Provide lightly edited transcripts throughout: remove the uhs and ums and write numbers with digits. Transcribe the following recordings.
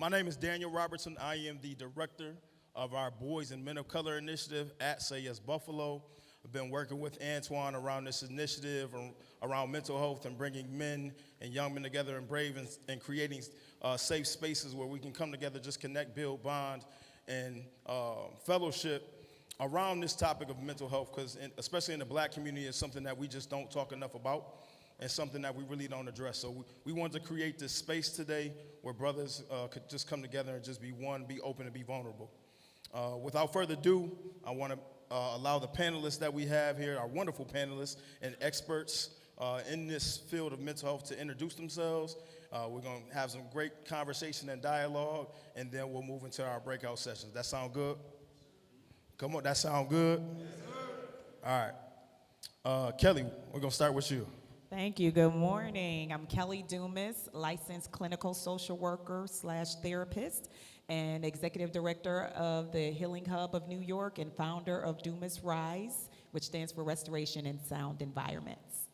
My name is Daniel Robertson. I am the director of our Boys and Men of Color initiative at Say Yes Buffalo. I've been working with Antoine around this initiative, around mental health and bringing men and young men together and brave and creating safe spaces where we can come together, just connect, build bond, and fellowship around this topic of mental health, because especially in the Black community, it's something that we just don't talk enough about and something that we really don't address. So we wanted to create this space today where brothers could just come together and just be one, be open, and be vulnerable. Without further ado, I want to allow the panelists that we have here, our wonderful panelists and experts in this field of mental health, to introduce themselves. We're going to have some great conversation and dialogue, and then we'll move into our breakout sessions. That sound good? Come on, that sound good? Yes, sir. All right. Kelly, we're going to start with you. Thank you. Good morning. I'm Kelly Dumas, licensed clinical social worker / therapist and executive director of the Healing Hub of New York and founder of Dumas Rise, which stands for Restoration in Sound Environments.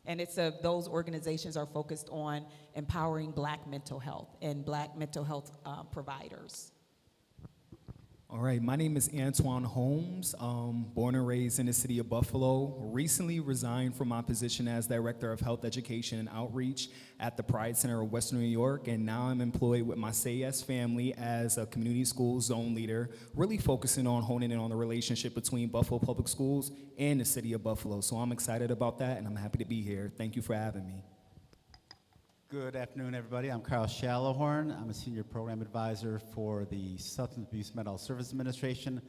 And those organizations are focused on empowering Black mental health and Black mental health providers. All right, my name is Antoine Holmes, born and raised in the city of Buffalo, recently resigned from my position as Director of Health Education and Outreach at the Pride Center of Western New York, and now I'm employed with my Say Yes family as a community school zone leader, really focusing on honing in on the relationship between Buffalo Public Schools and the city of Buffalo. So I'm excited about that, and I'm happy to be here. Thank you for having me. Good afternoon, everybody. I'm Carl Shallowhorn. I'm a senior program advisor for the Substance Abuse Mental Health Services Administration.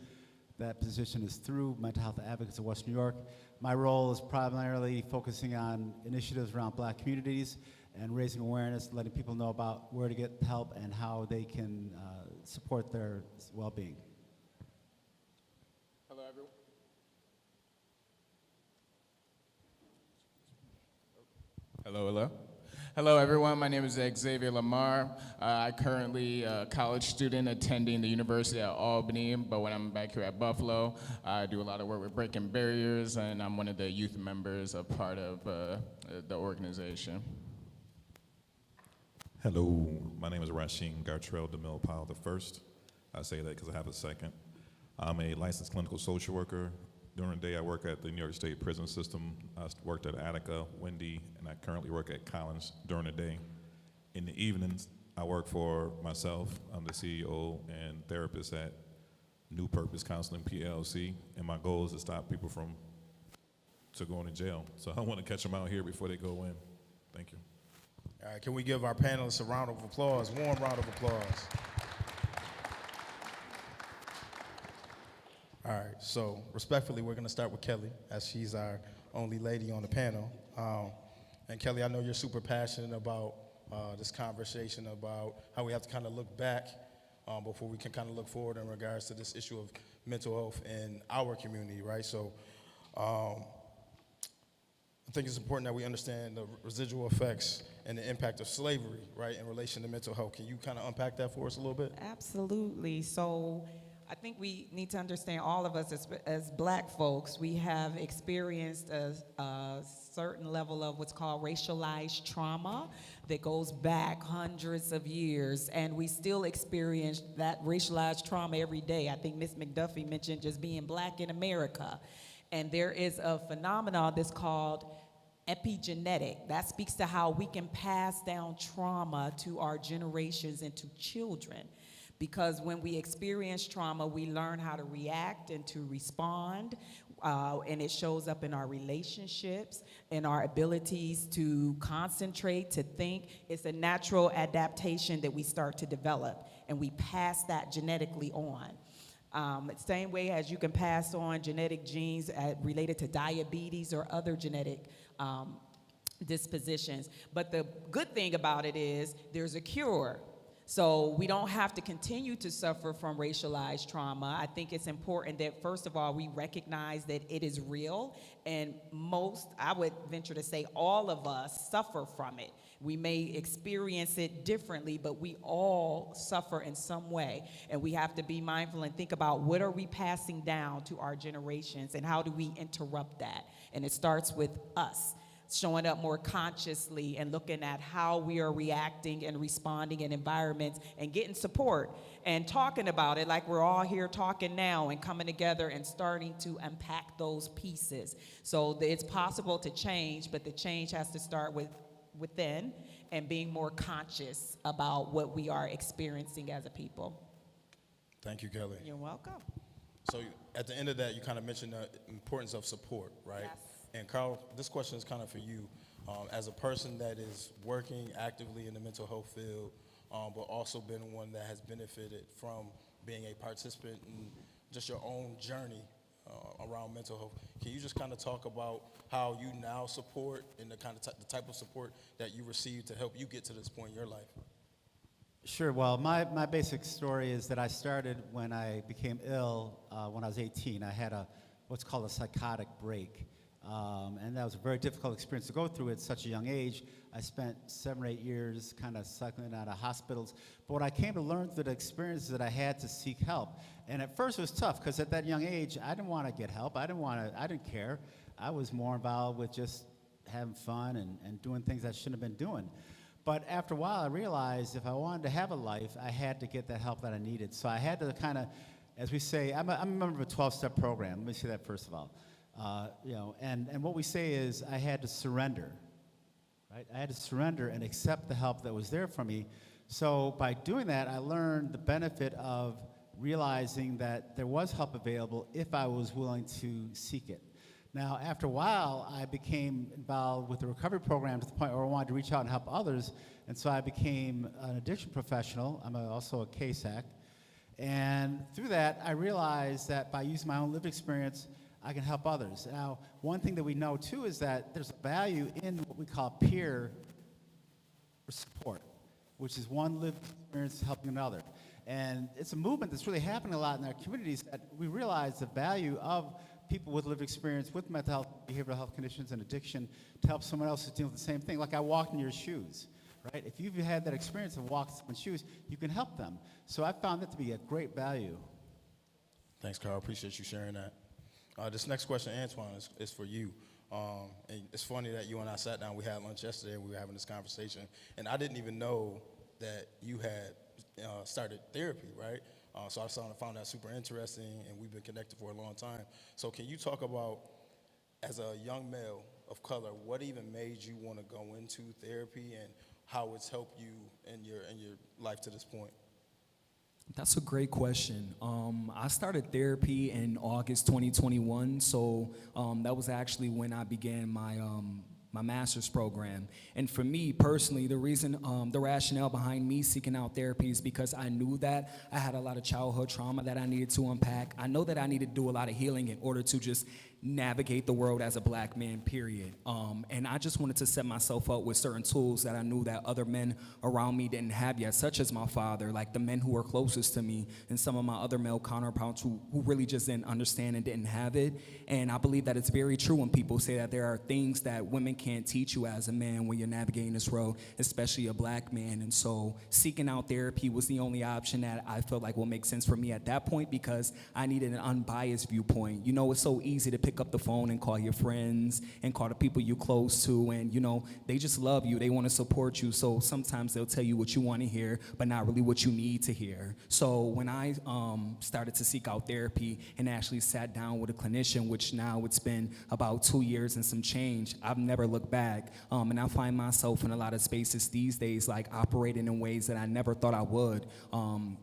That position is through Mental Health Advocates of West New York. My role is primarily focusing on initiatives around Black communities and raising awareness, letting people know about where to get help and how they can support their well-being. Hello, everyone. Hello. Hello, everyone. My name is Xavier Lamar. I currently a college student attending the University at Albany, but when I'm back here at Buffalo, I do a lot of work with breaking barriers, and I'm one of the youth members, a part of the organization. Hello, my name is Rasheen Gartrell DeMille Powell I. I say that because I have a second. I'm a licensed clinical social worker. During the day, I work at the New York State prison system. I worked at Attica, Wendy, and I currently work at Collins during the day. In the evenings, I work for myself. I'm the CEO and therapist at New Purpose Counseling, PLC, and my goal is to stop people from going to jail. So I want to catch them out here before they go in. Thank you. All right, can we give our panelists a round of applause, warm round of applause? All right, so respectfully, we're going to start with Kelly, as she's our only lady on the panel. And Kelly, I know you're super passionate about this conversation about how we have to kind of look back before we can kind of look forward in regards to this issue of mental health in our community, right? So I think it's important that we understand the residual effects and the impact of slavery, right, in relation to mental health. Can you kind of unpack that for us a little bit? Absolutely. So I think we need to understand, all of us as Black folks, we have experienced a certain level of what's called racialized trauma that goes back hundreds of years, and we still experience that racialized trauma every day. I think Ms. McDuffie mentioned just being Black in America, and there is a phenomenon that's called epigenetic. That speaks to how we can pass down trauma to our generations and to children. Because when we experience trauma, we learn how to react and to respond, and it shows up in our relationships, in our abilities to concentrate, to think. It's a natural adaptation that we start to develop, and we pass that genetically on. Same way as you can pass on genetic genes related to diabetes or other genetic dispositions. But the good thing about it is there's a cure. So we don't have to continue to suffer from racialized trauma. I think it's important that, first of all, we recognize that it is real, and I would venture to say all of us suffer from it. We may experience it differently, but we all suffer in some way, and we have to be mindful and think about what are we passing down to our generations and how do we interrupt that. And it starts with us. showing up more consciously and looking at how we are reacting and responding in environments and getting support and talking about it like we're all here talking now and coming together and starting to unpack those pieces. So it's possible to change, but the change has to start within and being more conscious about what we are experiencing as a people. Thank you, Kelly. You're welcome. So at the end of that, you kind of mentioned the importance of support, right? Yes. And Carl, this question is kind of for you. As a person that is working actively in the mental health field, but also been one that has benefited from being a participant in just your own journey around mental health, can you just kind of talk about how you now support and the kind of the type of support that you receive to help you get to this point in your life? Sure. Well, my basic story is that I started when I became ill when I was 18. I had what's called a psychotic break. And that was a very difficult experience to go through at such a young age. I spent 7 or 8 years kind of cycling out of hospitals. But what I came to learn through the experiences that I had to seek help. And at first it was tough because at that young age, I didn't want to get help. I didn't care. I was more involved with just having fun and doing things I shouldn't have been doing. But after a while, I realized if I wanted to have a life, I had to get the help that I needed. So I had to kind of, as we say, I'm a member of a 12-step program. Let me say that first of all. And what we say is I had to surrender, right? I had to surrender and accept the help that was there for me. So by doing that, I learned the benefit of realizing that there was help available if I was willing to seek it. Now, after a while, I became involved with the recovery program to the point where I wanted to reach out and help others, and so I became an addiction professional. I'm also a CASAC. And through that, I realized that by using my own lived experience, I can help others. Now, one thing that we know, too, is that there's value in what we call peer support, which is one lived experience helping another. And it's a movement that's really happening a lot in our communities that we realize the value of people with lived experience with mental health, behavioral health conditions, and addiction to help someone else who's dealing with the same thing. Like I walked in your shoes, right? If you've had that experience of walking in someone's shoes, you can help them. So I found that to be a great value. Thanks, Carl. Appreciate you sharing that. This next question, Antoine, is for you. And it's funny that you and I sat down. We had lunch yesterday, and we were having this conversation. And I didn't even know that you had started therapy, right? So I found that super interesting, and we've been connected for a long time. So can you talk about, as a young male of color, what even made you want to go into therapy and how it's helped you in your life to this point? That's a great question. I started therapy in August 2021, so that was actually when I began my master's program. And for me personally, the reason, the rationale behind me seeking out therapy is because I knew that I had a lot of childhood trauma that I needed to unpack. I know that I needed to do a lot of healing in order to just navigate the world as a black man, period. And I just wanted to set myself up with certain tools that I knew that other men around me didn't have yet, such as my father, like the men who were closest to me, and some of my other male counterparts who really just didn't understand and didn't have it. And I believe that it's very true when people say that there are things that women can't teach you as a man when you're navigating this road, especially a black man. And so seeking out therapy was the only option that I felt like will make sense for me at that point, because I needed an unbiased viewpoint. You know, it's so easy to pick up the phone and call your friends and call the people you close to, and you know, they just love you, they want to support you, so sometimes they'll tell you what you want to hear but not really what you need to hear. So when I started to seek out therapy and actually sat down with a clinician, which now it's been about 2 years and some change, I've never looked back. And I find myself in a lot of spaces these days like operating in ways that I never thought I would,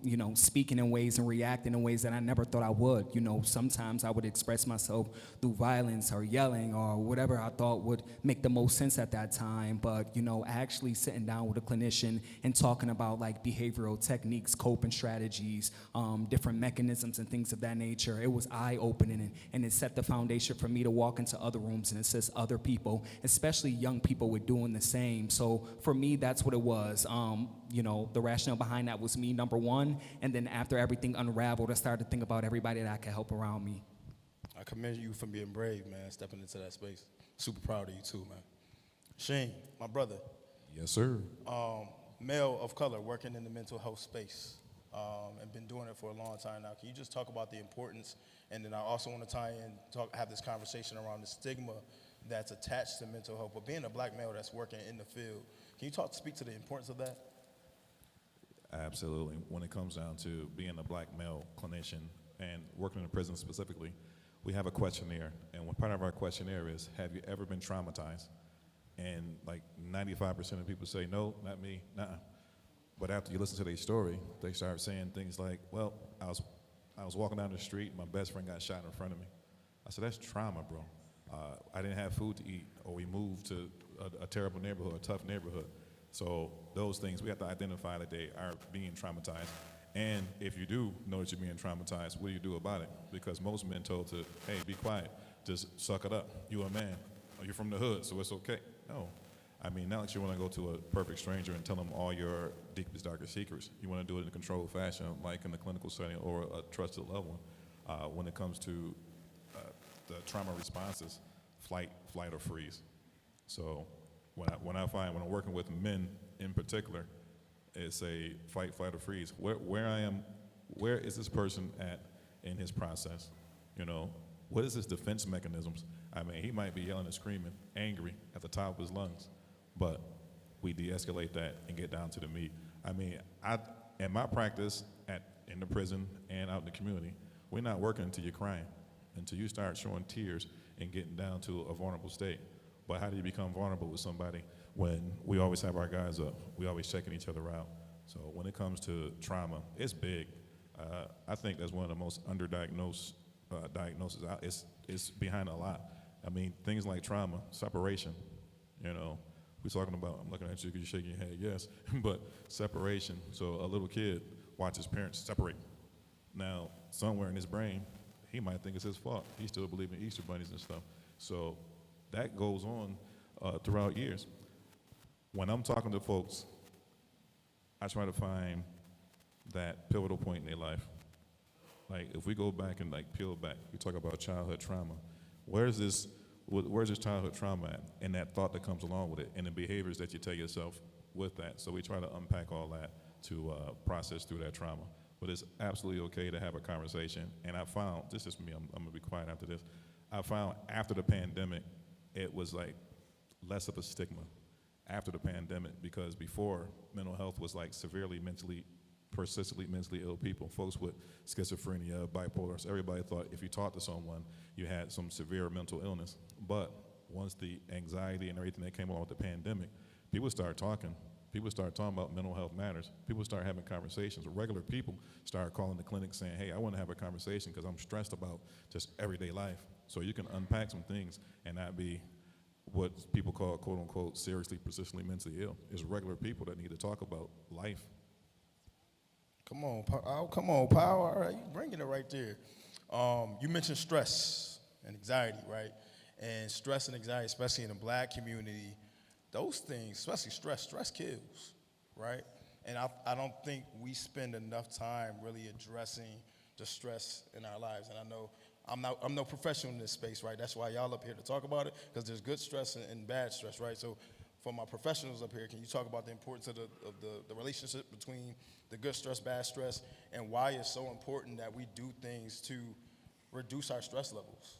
you know, speaking in ways and reacting in ways that I never thought I would. You know, sometimes I would express myself through violence or yelling or whatever I thought would make the most sense at that time. But, you know, actually sitting down with a clinician and talking about like behavioral techniques, coping strategies, different mechanisms and things of that nature, it was eye-opening, and it set the foundation for me to walk into other rooms and assist other people, especially young people with doing the same. So for me, that's what it was. You know, the rationale behind that was me, number one, and then after everything unraveled, I started to think about everybody that I could help around me. I commend you for being brave, man, stepping into that space. Super proud of you too, man. Shane, my brother. Yes, sir. Male of color working in the mental health space and been doing it for a long time now. Can you just talk about the importance? And then I also want to tie in, have this conversation around the stigma that's attached to mental health, but being a black male that's working in the field, can you speak to the importance of that? Absolutely. When it comes down to being a black male clinician and working in a prison specifically, we have a questionnaire, and one part of our questionnaire is, have you ever been traumatized? And like 95% of people say, no, not me, nah. But after you listen to their story, they start saying things like, well, I was walking down the street, my best friend got shot in front of me. I said, that's trauma, bro. I didn't have food to eat, or we moved to a terrible neighborhood, a tough neighborhood. So those things, we have to identify that they are being traumatized. And if you do know that you're being traumatized, what do you do about it? Because most men told to, hey, be quiet, just suck it up. You a man, or you're from the hood, so it's okay. No. I mean, not like you want to go to a perfect stranger and tell them all your deepest, darkest secrets. You want to do it in a controlled fashion, like in the clinical setting or a trusted loved one. When it comes to the trauma responses, flight, or freeze. So when I'm working with men in particular, it's a fight, flight, or freeze. Where is this person at in his process? You know, what is his defense mechanisms? I mean, he might be yelling and screaming, angry at the top of his lungs, but we de-escalate that and get down to the meat. I mean, in my practice in the prison and out in the community, we're not working until you're crying, until you start showing tears and getting down to a vulnerable state. But how do you become vulnerable with somebody when we always have our guys up? We always checking each other out. So when it comes to trauma, it's big. I think that's one of the most underdiagnosed diagnoses. It's behind a lot. I mean, things like trauma, separation, you know, we're talking about, I'm looking at you because you're shaking your head, yes, but separation. So a little kid watches parents separate. Now, somewhere in his brain, he might think it's his fault. He still believes in Easter bunnies and stuff. So that goes on throughout years. When I'm talking to folks, I try to find that pivotal point in their life. Like, if we go back and like peel back, we talk about childhood trauma. Where's this childhood trauma at? And that thought that comes along with it, and the behaviors that you tell yourself with that. So we try to unpack all that to process through that trauma. But it's absolutely okay to have a conversation. And I found, this is me, I'm gonna be quiet after this. I found after the pandemic, it was like less of a stigma after the pandemic, because before, mental health was like persistently mentally ill people, folks with schizophrenia, bipolar. So everybody thought if you talked to someone, you had some severe mental illness. But once the anxiety and everything that came along with the pandemic, people started talking. People started talking about mental health matters. People started having conversations. Regular people started calling the clinic saying, hey, I want to have a conversation because I'm stressed about just everyday life. So you can unpack some things and not be what people call, quote unquote, seriously, persistently mentally ill. It's regular people that need to talk about life. Come on, Power. All right, you bringing it right there. You mentioned stress and anxiety, right? And stress and anxiety, especially in the black community, those things, especially stress kills, right? And I don't think we spend enough time really addressing the stress in our lives. And I know I'm no professional in this space, right? That's why y'all up here to talk about it, because there's good stress and bad stress, right? So for my professionals up here, can you talk about the importance of the relationship between the good stress, bad stress, and why it's so important that we do things to reduce our stress levels?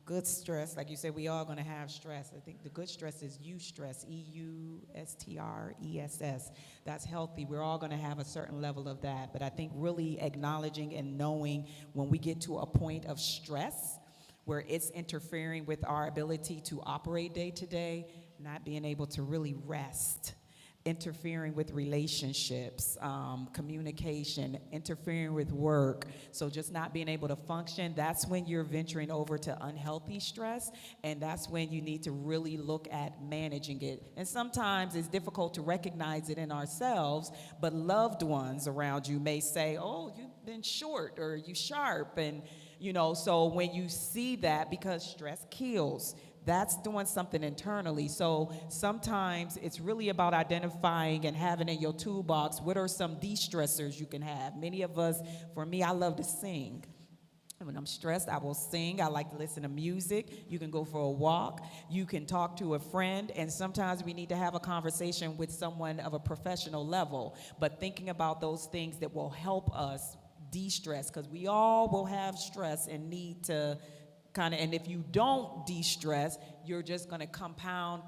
Good stress, like you said, we all gonna have stress. I think the good stress is eustress, E-U-S-T-R-E-S-S. That's healthy. We're all gonna have a certain level of that. But I think really acknowledging and knowing when we get to a point of stress where it's interfering with our ability to operate day to day, not being able to really rest, interfering with relationships, communication, interfering with work. So just not being able to function, that's when you're venturing over to unhealthy stress, and that's when you need to really look at managing it. And sometimes it's difficult to recognize it in ourselves, but loved ones around you may say, oh, you've been short or you sharp, and so when you see that, because stress kills, that's doing something internally. So sometimes it's really about identifying and having in your toolbox, what are some de-stressors you can have? Many of us, for me, I love to sing. And when I'm stressed, I will sing. I like to listen to music. You can go for a walk. You can talk to a friend. And sometimes we need to have a conversation with someone of a professional level. But thinking about those things that will help us de-stress, because we all will have stress and need to kind of, and if you don't de-stress, you're just going to compound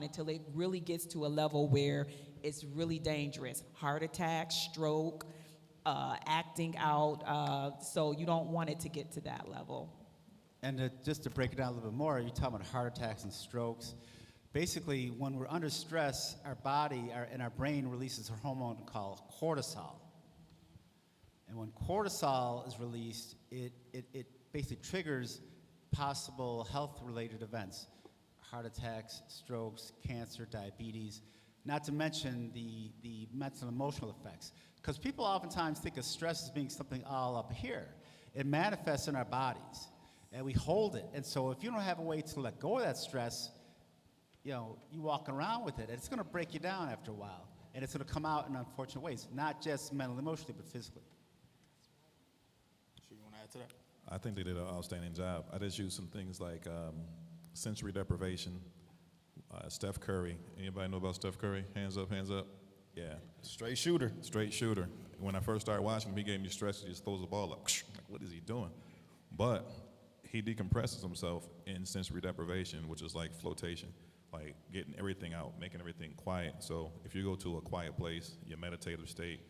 until it really gets to a level where it's really dangerous. Heart attack, stroke, acting out, so you don't want it to get to that level. And just to break it down a little bit more, you're talking about heart attacks and strokes. Basically, when we're under stress, our body and our brain releases a hormone called cortisol. And when cortisol is released, it basically triggers possible health-related events, heart attacks, strokes, cancer, diabetes, not to mention the mental and emotional effects. Because people oftentimes think of stress as being something all up here. It manifests in our bodies, and we hold it. And so if you don't have a way to let go of that stress, you walk around with it, and it's going to break you down after a while. And it's going to come out in unfortunate ways, not just mentally, emotionally, but physically. Sure, you want to add to that? I think they did an outstanding job. I just used some things like sensory deprivation, Steph Curry. Anybody know about Steph Curry? Hands up, hands up. Yeah. Straight shooter. Straight shooter. When I first started watching him, he gave me stress. He just throws the ball up. Like, what is he doing? But he decompresses himself in sensory deprivation, which is like flotation, like getting everything out, making everything quiet. So if you go to a quiet place, your meditative state,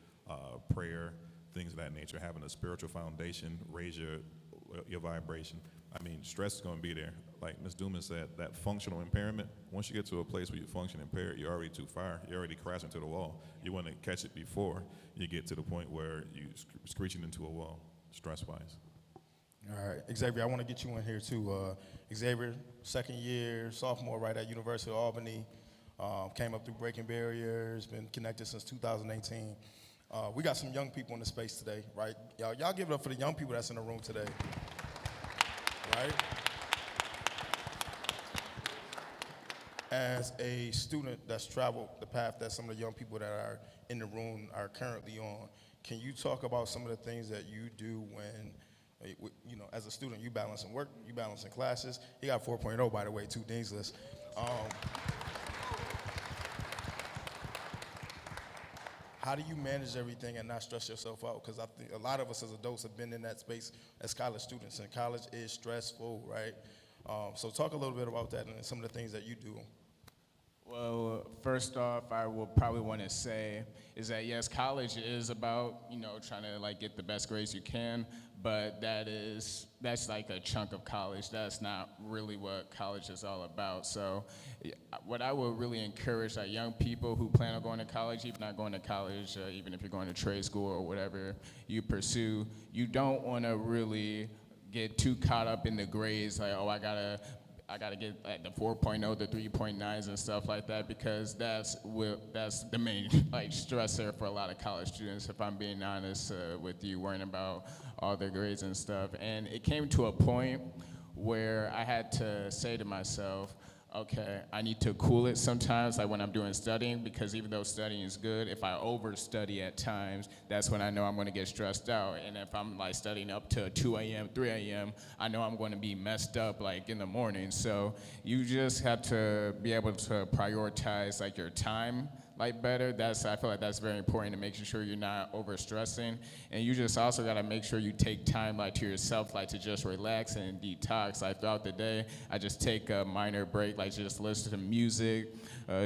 prayer, things of that nature, having a spiritual foundation, raise your vibration. I mean, stress is going to be there. Like Ms. Dumas said, that functional impairment, once you get to a place where you function impaired, you're already too far. You're already crashing to the wall. You want to catch it before you get to the point where you're screeching into a wall, stress-wise. All right, Xavier, I want to get you in here too. Xavier, second year, sophomore, right at University of Albany. Came up through breaking barriers, been connected since 2018. We got some young people in the space today, right? Y'all give it up for the young people that's in the room today, right? As a student that's traveled the path that some of the young people that are in the room are currently on, can you talk about some of the things that you do when, as a student, you balancing work, you balancing classes? He got 4.0, by the way, 2 Dean's List. How do you manage everything and not stress yourself out? Because I think a lot of us as adults have been in that space as college students, and college is stressful, right? So talk a little bit about that and some of the things that you do. Well, first off, I will probably want to say is that yes, college is about, trying to get the best grades you can, but that's like a chunk of college. That's not really what college is all about. So what I would really encourage young people who plan on going to college, even not going to college, even if you're going to trade school or whatever you pursue, you don't want to really get too caught up in the grades, like, oh, I gotta get the 4.0, the 3.9s and stuff like that, because that's the main stressor for a lot of college students, if I'm being honest with you, worrying about all their grades and stuff. And it came to a point where I had to say to myself, okay, I need to cool it sometimes, like when I'm doing studying, because even though studying is good, if I overstudy at times, that's when I know I'm going to get stressed out. And if I'm studying up to 2 a.m., 3 a.m., I know I'm going to be messed up in the morning. So you just have to be able to prioritize your time better. I feel like that's very important to making sure you're not overstressing. And you just also got to make sure you take time to yourself, to just relax and detox. Throughout the day, I just take a minor break, just listen to music,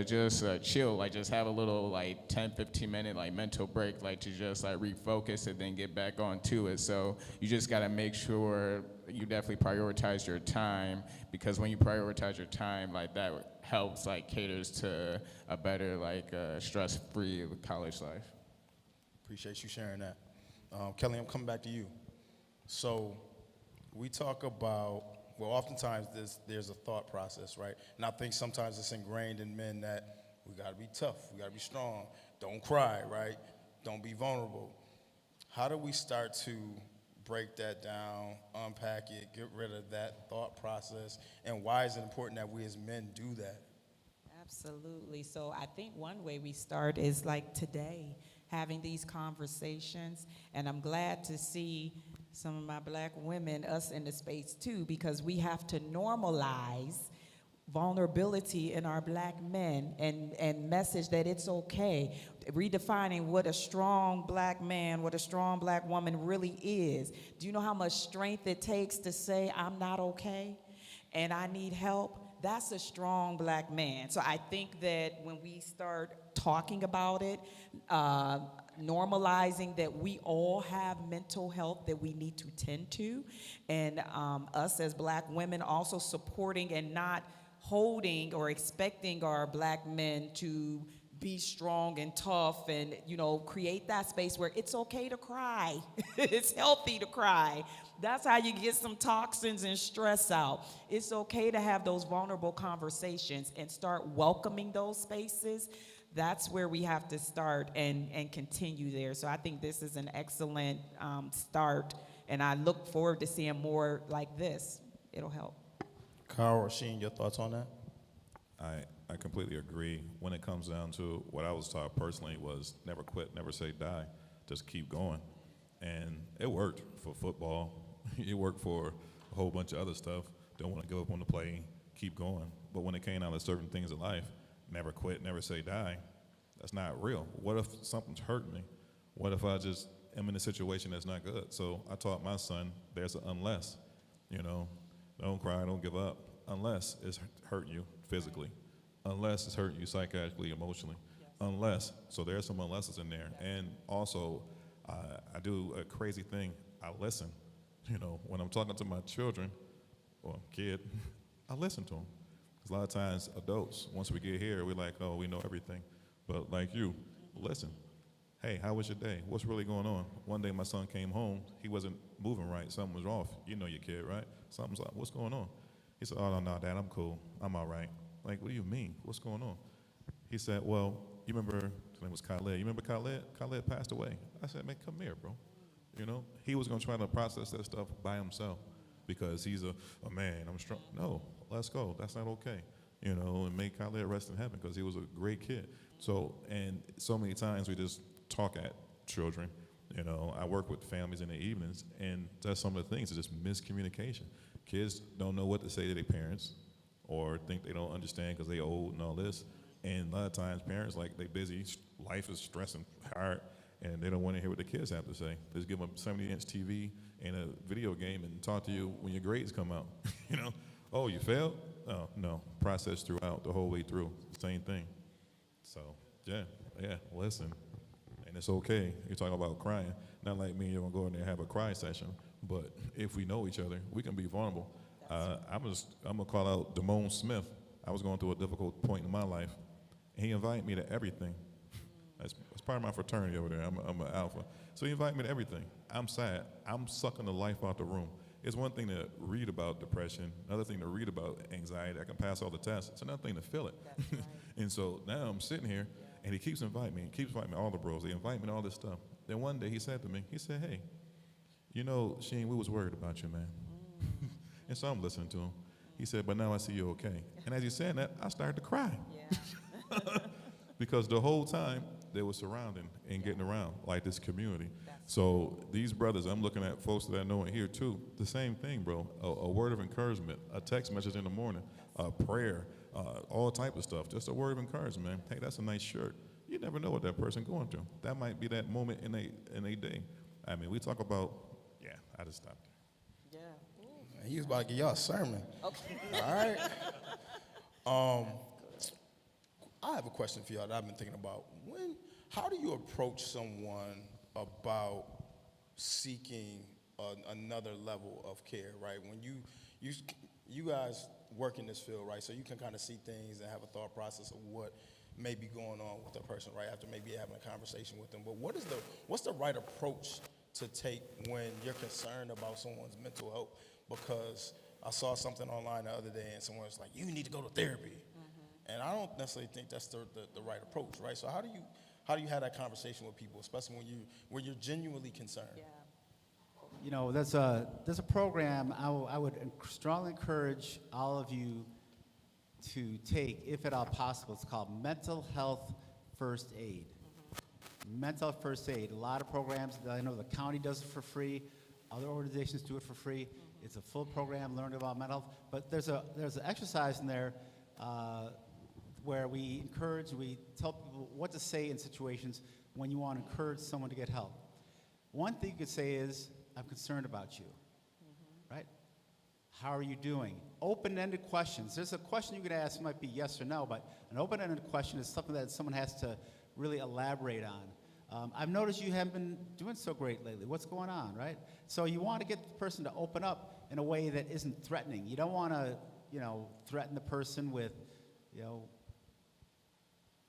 just chill, just have a little 10, 15 minute mental break, to just refocus and then get back onto it. So you just got to make sure you definitely prioritize your time, because when you prioritize your time, that helps caters to a better stress-free college life. Appreciate you sharing that. Kelly, I'm coming back to you. So we talk about, oftentimes there's a thought process, right? And I think sometimes it's ingrained in men that we gotta be tough, we gotta be strong, don't cry, right? Don't be vulnerable. How do we start to break that down, unpack it, get rid of that thought process, and why is it important that we as men do that? Absolutely. So I think one way we start is today, having these conversations, and I'm glad to see some of my black women, us in the space too, because we have to normalize vulnerability in our black men and message that it's okay, redefining what a strong black man, what a strong black woman really is. Do you know how much strength it takes to say, I'm not okay and I need help? That's a strong black man. So I think that when we start talking about it, normalizing that we all have mental health that we need to tend to, and us as black women also supporting and not holding or expecting our black men to be strong and tough and, you know, create that space where it's okay to cry. It's healthy to cry. That's how you get some toxins and stress out. It's okay to have those vulnerable conversations and start welcoming those spaces. That's where we have to start and continue there. So I think this is an excellent start, and I look forward to seeing more like this. It'll help. Kyle, Rasheen, your thoughts on that? I completely agree. When it comes down to what I was taught personally was never quit, never say die, just keep going. And it worked for football. It worked for a whole bunch of other stuff. Don't want to give up on the play, keep going. But when it came down to certain things in life, never quit, never say die, that's not real. What if something's hurting me? What if I just am in a situation that's not good? So I taught my son, there's an unless, you know, don't cry, don't give up, unless it's hurting you physically, unless it's hurting you psychiatrically, emotionally, unless. So there's some unlesses in there. And also, I do a crazy thing. I listen. You know, when I'm talking to my children or kid, I listen to them. Because a lot of times, adults, once we get here, we're like, oh, we know everything. But like you, listen. Hey, how was your day? What's really going on? One day my son came home. He wasn't moving right. Something was off. You know your kid, right? Something's like, what's going on? He said, oh, no, Dad, I'm cool. I'm all right. Like, what do you mean? What's going on? He said, well, you remember, his name was Khaled. You remember Khaled? Khaled passed away. I said, man, come here, bro. You know, he was going to try to process that stuff by himself because he's a man, I'm strong. No, let's go. That's not okay. You know, and make Khaled rest in heaven because he was a great kid. So, and so many times we just talk at children. You know, I work with families in the evenings, and that's some of the things, it's just miscommunication. Kids don't know what to say to their parents or think they don't understand because they old and all this. And a lot of times parents, like, they busy, life is stressing hard, and they don't want to hear what the kids have to say. They just give them a 70-inch TV and a video game and talk to you when your grades come out. You know, oh, you failed? Oh, no, process throughout, the whole way through, same thing. So, yeah, listen. And it's okay. You're talking about crying. Not like me, you're going to go in there and have a cry session. But if we know each other, we can be vulnerable. I'm going to call out Damone Smith. I was going through a difficult point in my life. And he invited me to everything. That's part of my fraternity over there. I'm an alpha. So he invited me to everything. I'm sad. I'm sucking the life out the room. It's one thing to read about depression, another thing to read about anxiety. I can pass all the tests. It's another thing to feel it. Right. And so now I'm sitting here, and he keeps inviting me, all the bros. They invite me to all this stuff. Then one day he said to me, he said, hey, you know, Sheen, we was worried about you, man. And so I'm listening to him. He said, but now I see you're okay. And as he's saying that, I started to cry. Yeah. Because the whole time, they were surrounding and getting around like this community. So these brothers, I'm looking at folks that I know in here too, the same thing, bro. A word of encouragement, a text message in the morning, a prayer, all type of stuff. Just a word of encouragement, man. Hey, that's a nice shirt. You never know what that person going through. That might be that moment in a day. I mean, we talk about, I just stopped. Yeah. Man, he was about to give y'all a sermon. Okay. All right. I have a question for y'all that I've been thinking about. How do you approach someone about seeking another level of care, right? When you guys work in this field, right? So you can kind of see things and have a thought process of what may be going on with a person, right? After maybe having a conversation with them. But what's the right approach to take when you're concerned about someone's mental health? Because I saw something online the other day and someone was like, you need to go to therapy. And I don't necessarily think that's the right approach, right? So how do you have that conversation with people, especially when you're genuinely concerned? Yeah. You know, there's a program I would strongly encourage all of you to take, if at all possible. It's called Mental Health First Aid. Mental Health First Aid. A lot of programs. I know the county does it for free. Other organizations do it for free. It's a full program, learning about mental health. But there's an exercise in there where we tell people what to say in situations when you want to encourage someone to get help. One thing you could say is, I'm concerned about you, right? How are you doing? Open-ended questions. There's a question you could ask, it might be yes or no, but an open-ended question is something that someone has to really elaborate on. I've noticed you haven't been doing so great lately. What's going on, right? So you want to get the person to open up in a way that isn't threatening. You don't want to, threaten the person with,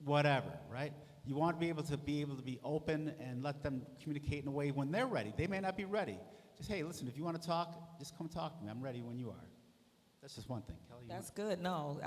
whatever, right? You want to be able to be open and let them communicate in a way when they're ready. They may not be ready. Just, hey, listen, if you want to talk, just come talk to me. I'm ready when you are. That's just one thing. Kelly, That's good. No,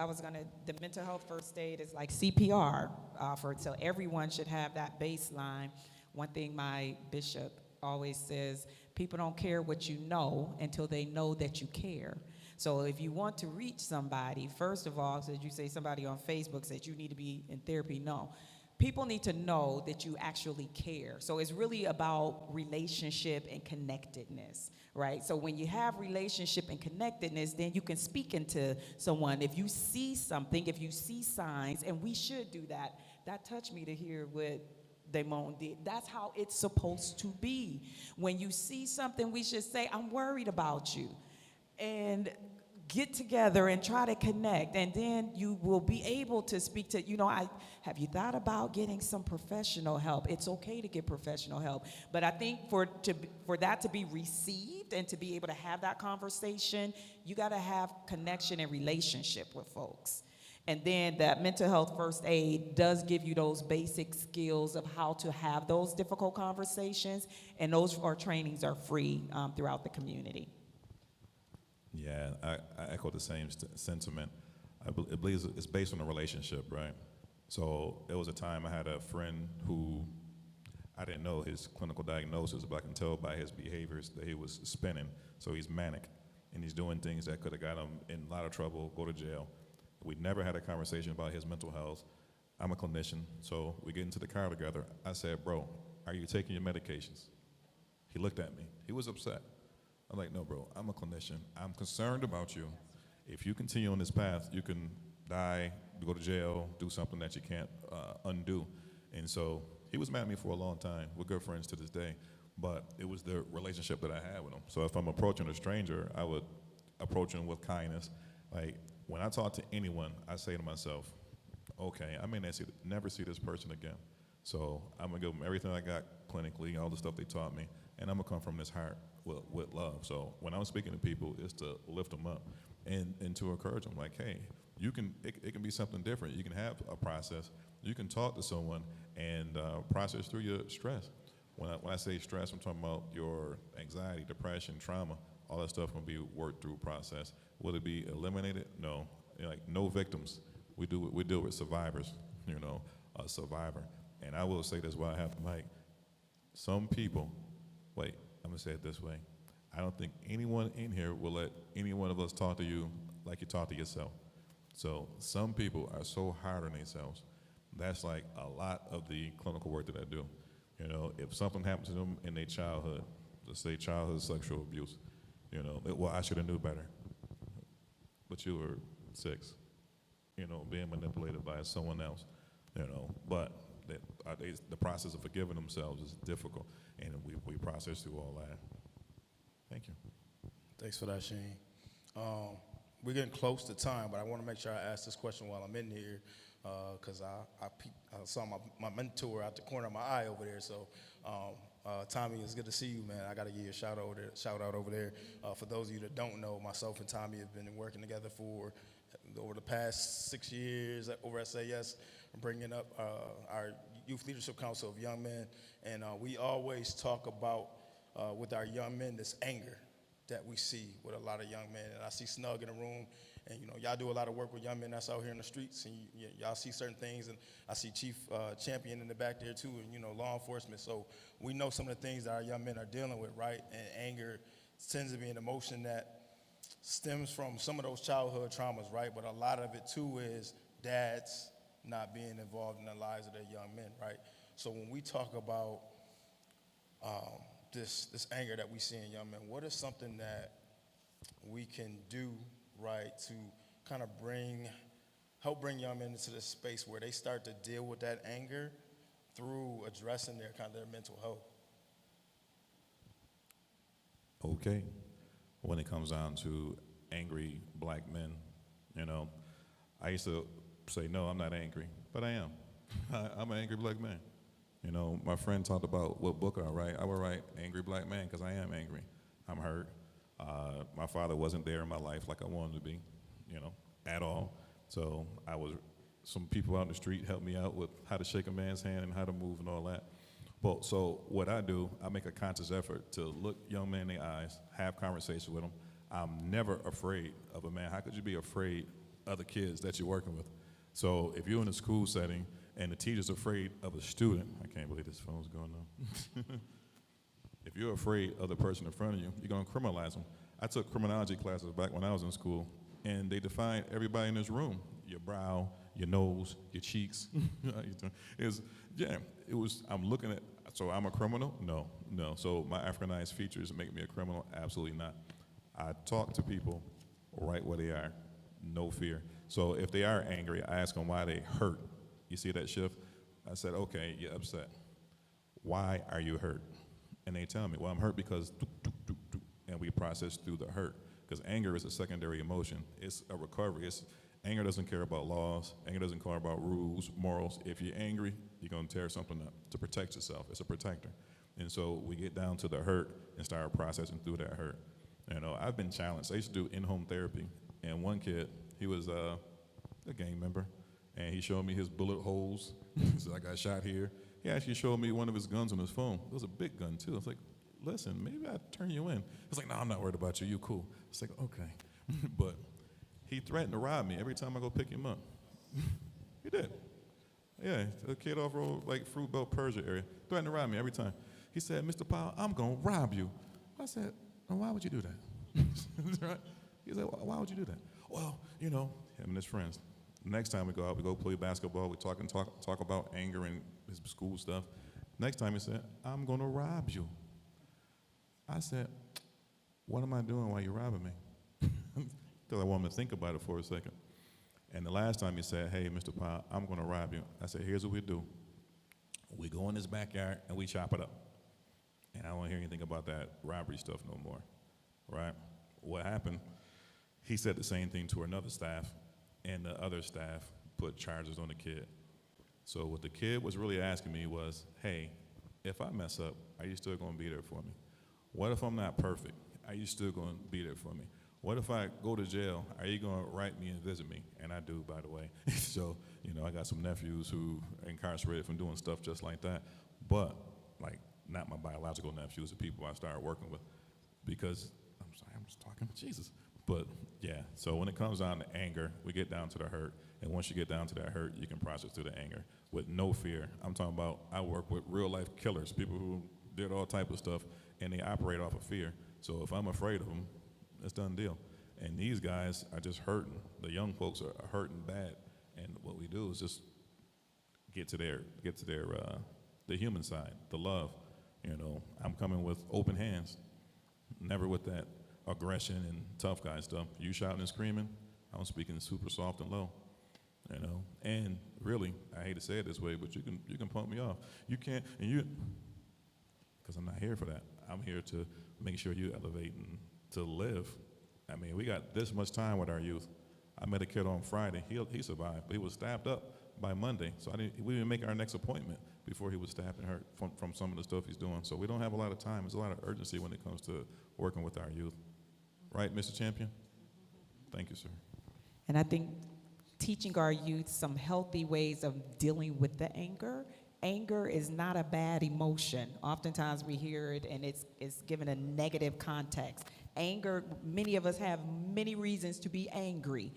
the mental health first aid is like CPR offered, so everyone should have that baseline. One thing my bishop always says, people don't care what you know until they know that you care. So if you want to reach somebody, first of all, you say somebody on Facebook said you need to be in therapy, no. People need to know that you actually care. So it's really about relationship and connectedness, right? So when you have relationship and connectedness, then you can speak into someone. If you see something, if you see signs, and we should do that. That touched me to hear what Damon did. That's how it's supposed to be. When you see something, we should say, I'm worried about you. And get together and try to connect, and then you will be able to speak to, have you thought about getting some professional help? It's okay to get professional help, but I think for that to be received and to be able to have that conversation, you got to have connection and relationship with folks. And then that mental health first aid does give you those basic skills of how to have those difficult conversations, and those trainings are free throughout the community. Yeah, I echo the same sentiment. I believe it's based on a relationship, right? So there was a time I had a friend who I didn't know his clinical diagnosis, but I can tell by his behaviors that he was spinning. So he's manic, and he's doing things that could have got him in a lot of trouble, go to jail. We never had a conversation about his mental health. I'm a clinician, so we get into the car together. I said, bro, are you taking your medications? He looked at me. He was upset. I'm like, no, bro, I'm a clinician. I'm concerned about you. If you continue on this path, you can die, go to jail, do something that you can't undo. And so he was mad at me for a long time. We're good friends to this day. But it was the relationship that I had with him. So if I'm approaching a stranger, I would approach him with kindness. Like, when I talk to anyone, I say to myself, okay, I may never see this person again. So I'm going to give them everything I got clinically, all the stuff they taught me, and I'm going to come from this heart with love. So when I'm speaking to people, it's to lift them up and to encourage them, like, hey, it can be something different. You can have a process. You can talk to someone and process through your stress. When I say stress, I'm talking about your anxiety, depression, trauma. All that stuff can be worked through process. Will it be eliminated? No. Like, no victims. We deal with survivors, a survivor. And I will say this while I have the mic. Some people, I'm going to say it this way. I don't think anyone in here will let any one of us talk to you like you talk to yourself. So some people are so hard on themselves. That's like a lot of the clinical work that I do. If something happened to them in their childhood, let's say childhood sexual abuse, well, I should have knew better. But you were 6, being manipulated by someone else, but the process of forgiving themselves is difficult, and we process through all that. Thank you. Thanks for that, Shane. We're getting close to time, but I want to make sure I ask this question while I'm in here, because I saw my mentor out the corner of my eye over there. So, Tommy, it's good to see you, man. I got to give you a shout out over there. For those of you that don't know, myself and Tommy have been working together for over the past 6 years over SAS, bringing up our Youth Leadership Council of Young Men. And we always talk about, with our young men, this anger that we see with a lot of young men. And I see Snug in the room, and y'all do a lot of work with young men that's out here in the streets, and y'all see certain things. And I see Chief Champion in the back there too, and law enforcement. So we know some of the things that our young men are dealing with, right? And anger tends to be an emotion that stems from some of those childhood traumas, right? But a lot of it too is dads not being involved in the lives of their young men, right? So when we talk about this anger that we see in young men, what is something that we can do, right, to kind of bring help bring young men into this space where they start to deal with that anger through addressing their kind of their mental health? Okay. When it comes down to angry black men, I used to say, no, I'm not angry, but I am. I'm an angry black man. My friend talked about what book I write. I would write Angry Black Man because I am angry. I'm hurt. My father wasn't there in my life like I wanted to be, at all. So some people out in the street helped me out with how to shake a man's hand and how to move and all that. But so what I do, I make a conscious effort to look young men in the eyes, have conversations with them. I'm never afraid of a man. How could you be afraid of the kids that you're working with? So if you're in a school setting and the teacher's afraid of a student, I can't believe this phone's going on. If you're afraid of the person in front of you, you're going to criminalize them. I took criminology classes back when I was in school, and they defined everybody in this room: your brow, your nose, your cheeks. I'm looking at, so I'm a criminal? No. So my Africanized features make me a criminal? Absolutely not. I talk to people right where they are, no fear. So if they are angry, I ask them why they hurt. You see that shift? I said, okay, you're upset. Why are you hurt? And they tell me, well, I'm hurt because, and we process through the hurt. Because anger is a secondary emotion. It's a recovery. Anger doesn't care about laws. Anger doesn't care about rules, morals. If you're angry, you're going to tear something up to protect yourself. It's a protector. And so we get down to the hurt and start processing through that hurt. I've been challenged. I used to do in-home therapy. And one kid, he was a gang member, and he showed me his bullet holes. He said, I got shot here. He actually showed me one of his guns on his phone. It was a big gun, too. I was like, listen, maybe I'd turn you in. He's like, no, I'm not worried about you. You cool. It's like, okay. But he threatened to rob me every time I go pick him up. He did. Yeah, a kid off road, like Fruit Belt, Persia area. Threatened to rob me every time. He said, Mr. Powell, I'm going to rob you. I said, well, why would you do that? Right? He said, why would you do that? Well, him and his friends. Next time we go out, we go play basketball, we talk about anger and his school stuff. Next time he said, I'm going to rob you. I said, what am I doing while you're robbing me? Because I want him to think about it for a second. And the last time he said, hey, Mr. Powell, I'm going to rob you. I said, here's what we do. We go in this backyard and we chop it up. And I don't want to hear anything about that robbery stuff no more, right? What happened, he said the same thing to another staff, and the other staff put charges on the kid. So what the kid was really asking me was, hey, if I mess up, are you still going to be there for me? What if I'm not perfect? Are you still going to be there for me? What if I go to jail? Are you going to write me and visit me? And I do, by the way. So, I got some nephews who are incarcerated from doing stuff just like that. But, not my biological nephews, the people I started working with. Because, I'm sorry, I'm just talking, Jesus. But, yeah, so when it comes down to anger, we get down to the hurt. And once you get down to that hurt, you can process through the anger with no fear. I'm talking about, I work with real-life killers, people who did all type of stuff, and they operate off of fear. So if I'm afraid of them, it's done deal. And these guys are just hurting. The young folks are hurting bad. And what we do is just get to their the human side, the love. I'm coming with open hands, never with that aggression and tough guy stuff. You shouting and screaming, I'm speaking super soft and low. And really, I hate to say it this way, but you can pump me off. You can't, because I'm not here for that. I'm here to make sure you elevate and to live. I mean, we got this much time with our youth. I met a kid on Friday. He survived, but he was stabbed up by Monday. So we didn't make our next appointment before he was stabbed and hurt from some of the stuff he's doing. So we don't have a lot of time. There's a lot of urgency when it comes to working with our youth. Right, Mr. Champion? Thank you, sir. And I think teaching our youth some healthy ways of dealing with the anger. Anger is not a bad emotion. Oftentimes we hear it and it's given a negative context. Anger, many of us have many reasons to be angry.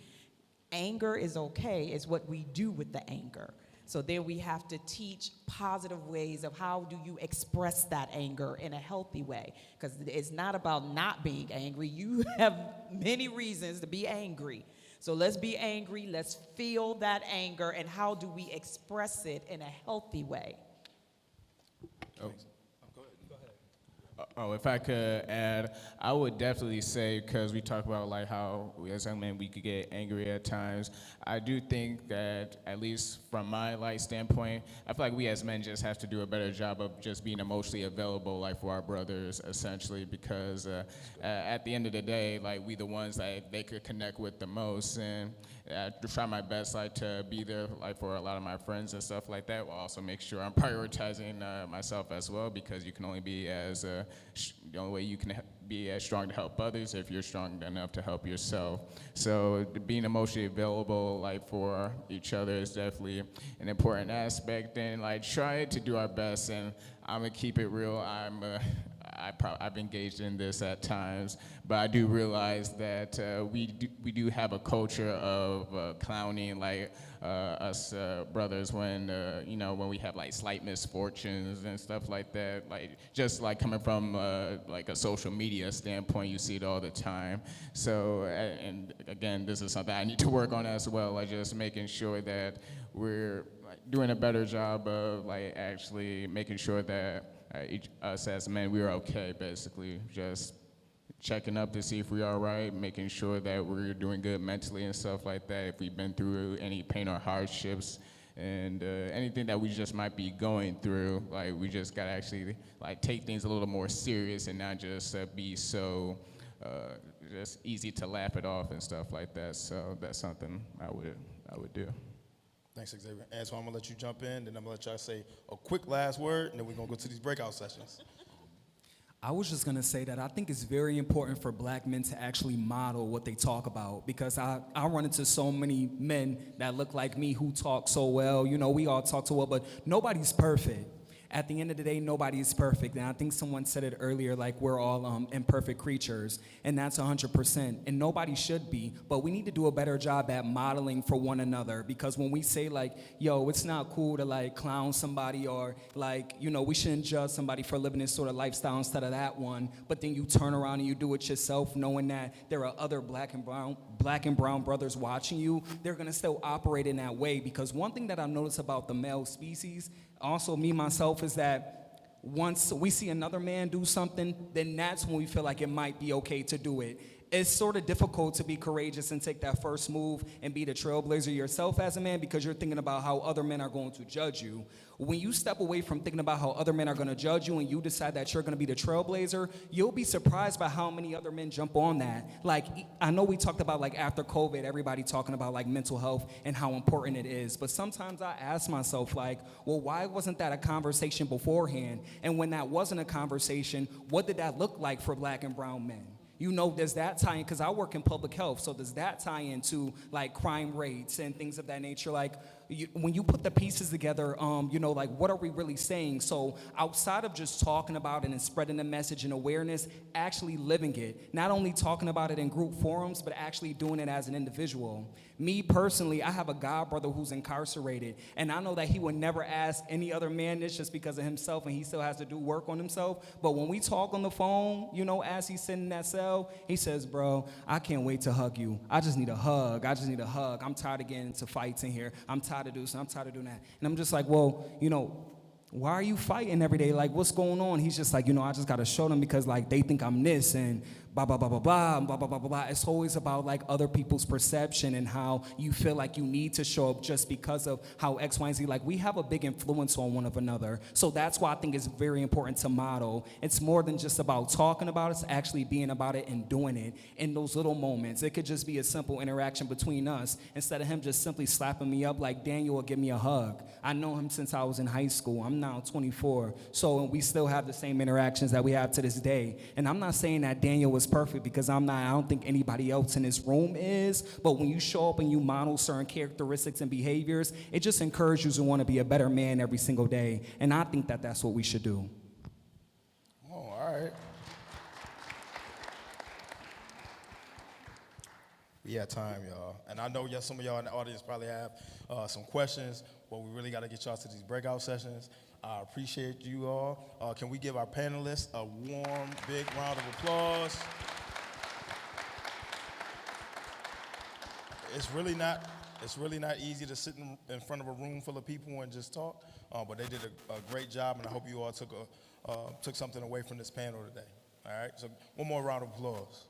Anger is okay, it's what we do with the anger. So then we have to teach positive ways of how do you express that anger in a healthy way. Because it's not about not being angry. You have many reasons to be angry. So let's be angry, let's feel that anger, and how do we express it in a healthy way? Oh. Oh, if I could add, I would definitely say, because we talk about like how as young men we could get angry at times. I do think that, at least from my like standpoint, I feel like we as men just have to do a better job of just being emotionally available, like for our brothers, essentially, because at the end of the day, like we the ones that they could connect with the most, and I try my best like to be there like for a lot of my friends and stuff like that, while also make sure I'm prioritizing myself as well, because you can only be as the only way you can be as strong to help others if you're strong enough to help yourself. So being emotionally available like for each other is definitely an important aspect, and like try to do our best. And I'm gonna keep it real. I've engaged in this at times, but I do realize that we do have a culture of clowning like us brothers when when we have like slight misfortunes and stuff like that. Like just like coming from like a social media standpoint, you see it all the time. So and again, this is something I need to work on as well. Like just making sure that we're like doing a better job of like actually making sure that us as men, we are okay, basically. Just checking up to see if we are all right, making sure that we're doing good mentally and stuff like that, if we've been through any pain or hardships, and anything that we just might be going through, like we just gotta actually like take things a little more serious and not just be so just easy to laugh it off and stuff like that. So that's something I would do. Thanks, Xavier. Antoine, I'm gonna let you jump in, then I'm gonna let y'all say a quick last word, and then we're gonna go to these breakout sessions. I was just gonna say that I think it's very important for black men to actually model what they talk about, because I run into so many men that look like me who talk so well. You know, we all talk so well, but nobody's perfect. At the end of the day, nobody is perfect. And I think someone said it earlier, like we're all imperfect creatures, and that's 100%. And nobody should be, but we need to do a better job at modeling for one another, because when we say like, yo, it's not cool to like clown somebody, or like, you know, we shouldn't judge somebody for living this sort of lifestyle instead of that one, but then you turn around and you do it yourself, knowing that there are other black and brown brothers watching you, they're gonna still operate in that way. Because one thing that I notice about the male species, also me myself, is that once we see another man do something, then that's when we feel like it might be okay to do it. It's sort of difficult to be courageous and take that first move and be the trailblazer yourself as a man, because you're thinking about how other men are going to judge you. When you step away from thinking about how other men are going to judge you and you decide that you're going to be the trailblazer, you'll be surprised by how many other men jump on that. Like, I know we talked about like after COVID, everybody talking about like mental health and how important it is. But sometimes I ask myself like, well, why wasn't that a conversation beforehand? And when that wasn't a conversation, what did that look like for black and brown men? You know, does that tie in, because I work in public health, so does that tie into like crime rates and things of that nature? Like, when you put the pieces together, you know, like what are we really saying? So outside of just talking about it and spreading the message and awareness, actually living it. Not only talking about it in group forums, but actually doing it as an individual. Me personally, I have a god brother who's incarcerated, and I know that he would never ask any other man this just because of himself, and he still has to do work on himself. But when we talk on the phone, you know, as he's sitting in that cell, he says, bro, I can't wait to hug you. I just need a hug. I just need a hug. I'm tired of getting into fights in here. I'm tired of doing this. I'm tired of doing that. And I'm just like, well, you know, why are you fighting every day? Like, what's going on? He's just like, you know, I just got to show them because, like, they think I'm this and blah, blah, blah, blah, blah, blah, blah, blah, blah. It's always about, like, other people's perception and how you feel like you need to show up just because of how X, Y, and Z. Like, we have a big influence on one another. So that's why I think it's very important to model. It's more than just about talking about it. It's actually being about it and doing it in those little moments. It could just be a simple interaction between us instead of him just simply slapping me up like, Daniel will give me a hug. I know him since I was in high school. I'm now 24. So we still have the same interactions that we have to this day. And I'm not saying that Daniel was perfect, because I'm not. I don't think anybody else in this room is. But when you show up and you model certain characteristics and behaviors, it just encourages you to want to be a better man every single day. And I think that that's what we should do. Oh, all right. We have time, y'all. And I know some of y'all in the audience probably have some questions, but we really got to get y'all to these breakout sessions. I appreciate you all. Can we give our panelists a warm, big round of applause? It's really not easy to sit in front of a room full of people and just talk, but they did a great job, and I hope you all took took something away from this panel today. All right, so one more round of applause.